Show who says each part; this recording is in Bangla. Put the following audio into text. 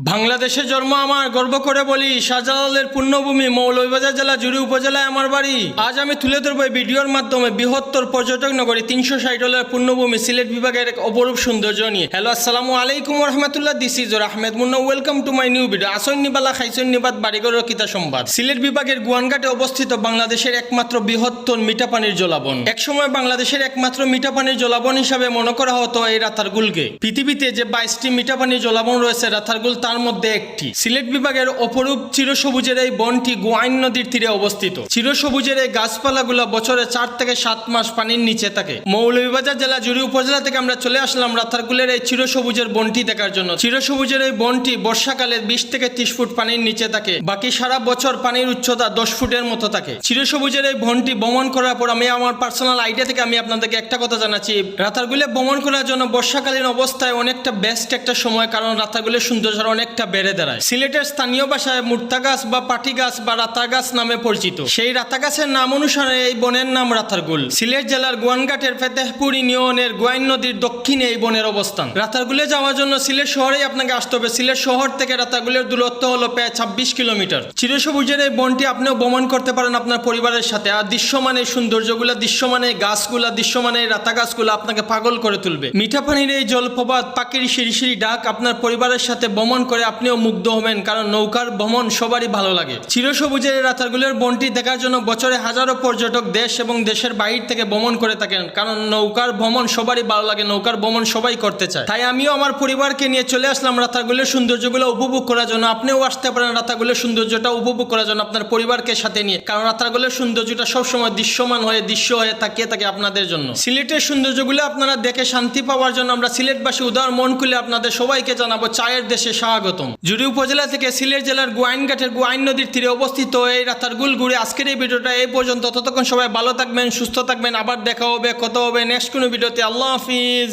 Speaker 1: বাংলাদেশে জন্ম আমার, গর্ব করে বলি শাহজালালের পুণ্যভূমি মৌলভীবাজার জেলা জুড়ি উপজেলায় আমার বাড়ি। আজ আমি তুলে ধরবো এই ভিডিওর মাধ্যমে বৃহত্তর পর্যটক নগরী 360 পুণ্যভূমি সিলেট বিভাগের এক অপরূপ সৌন্দর্য নিয়ে। হ্যালো, আসসালামু আলাইকুম রহমতুল্লাহ, this is Ahmed Munna, welcome to my new video. আসন্নিবালা খাইসন্নিবাদ বাড়িঘর কিতা সংবাদ। সিলেট বিভাগের গুয়ানঘাটে অবস্থিত বাংলাদেশের একমাত্র বৃহত্তর মিঠাপানির জলাবন। একসময় বাংলাদেশের একমাত্র মিঠাপানির জলাবন হিসাবে মনে করা হতো এই রাতারগুলকে। পৃথিবীতে যে 22টি মিঠাপানির জলাবন রয়েছে, রাতারগুল তার মধ্যে একটি। সিলেট বিভাগের অপরূপ চিরসবুজের এই বনটি গোয়াইন নদীর তীরে অবস্থিত। চিরসবুজের এই গাছপালাগুলো বছরে 4 থেকে 7 মাস পানির নিচে থাকে। মৌলভীবাজার জেলা জুড়ি উপজেলা থেকে আমরা চলে আসলাম রাতারগুলের এই চিরসবুজের বনটি দেখার জন্য। চিরসবুজের এই বনটি বর্ষাকালে 20 থেকে 30 ফুট পানির নিচে থাকে, বাকি সারা বছর পানির উচ্চতা 10 ফুটের মতো থাকে। চিরসবুজের এই বনটি ভ্রমণ করার পর আমি আমার পার্সোনাল আইডিয়া থেকে আমি আপনাদেরকে একটা কথা জানাচ্ছি, রাতারগুলে ভ্রমণ করার জন্য বর্ষাকালীন অবস্থায় অনেকটা বেস্ট একটা সময়, কারণ রাতারগুলের সৌন্দর্য অনেকটা বেড়ে দাঁড়ায়। সিলেটের স্থানীয় ভাষায় মুর্তা গাছ বা পাটি গাছ বা রাতা গাছ নামে পরিচিত। সেই রাতা গাছের নাম অনুসারে এই বনের নাম রাতারগুল। সিলেট জেলার গোয়ানঘাটের ফতেহপুর ইউনিয়নের গোয়াইন নদীর দক্ষিণে এই বনের অবস্থান। রাতারগুলে যাওয়ার জন্য সিলেট শহরেই আপনাকে আসতে হবে। সিলেট শহর থেকে রাতারগুলের দূরত্ব হলো প্রায় 26 কিলোমিটার। চিরসবুজের এই বনটি আপনিও ভ্রমণ করতে পারেন আপনার পরিবারের সাথে। আর দৃশ্যমান এই সৌন্দর্যগুলো, দৃশ্যমান এই গাছগুলা, দৃশ্যমান এই রাতা গাছগুলো আপনাকে পাগল করে তুলবে। মিঠা পানির এই জলপ্রপাত, পাখির শিরিশিরি ডাক আপনার পরিবারের সাথে ভ্রমণ করে আপনিও মুগ্ধ হবেন, কারণ নৌকার ভ্রমণ সবারই ভালো লাগে। চিরসবুজের রাতারগুলের বনটি দেখার জন্য বছরে হাজারো পর্যটক দেশ এবং দেশের বাইরে থেকে ভ্রমণ করে থাকেন, কারণ নৌকার ভ্রমণ সবারই ভালো লাগে, নৌকার ভ্রমণ সবাই করতে চায়। তাই আমিও আমার পরিবারকে নিয়ে চলে আসলাম রাতারগুলের সৌন্দর্যগুলো উপভোগ করার জন্য। আপনিও আসতে পারেন রাতারগুলের সৌন্দর্যটা উপভোগ করার জন্য আপনার পরিবারকে সাথে নিয়ে, কারণ রাতারগুলের সৌন্দর্যটা সবসময় দৃশ্যমান হয়ে দৃশ্য হয়ে তাকিয়ে থাকে আপনাদের জন্য। সিলেটের সৌন্দর্যগুলো আপনারা দেখে শান্তি পাওয়ার জন্য আমরা সিলেটবাসী উদার মন খুলে আপনাদের সবাইকে জানাবো চায়ের দেশে স্বাগতম। জুড়ি উপজেলা থেকে সিলেট জেলার গোয়াইনঘাটের গোয়াইন নদীর তীরে অবস্থিত এই রাতারগুল ঘুরে আজকের এই ভিডিওটা এই পর্যন্ত। ততক্ষণ সবাই ভালো থাকবেন, সুস্থ থাকবেন। আবার দেখা হবে, কথা হবে নেক্সট কোনো ভিডিওতে। আল্লাহ হাফিজ।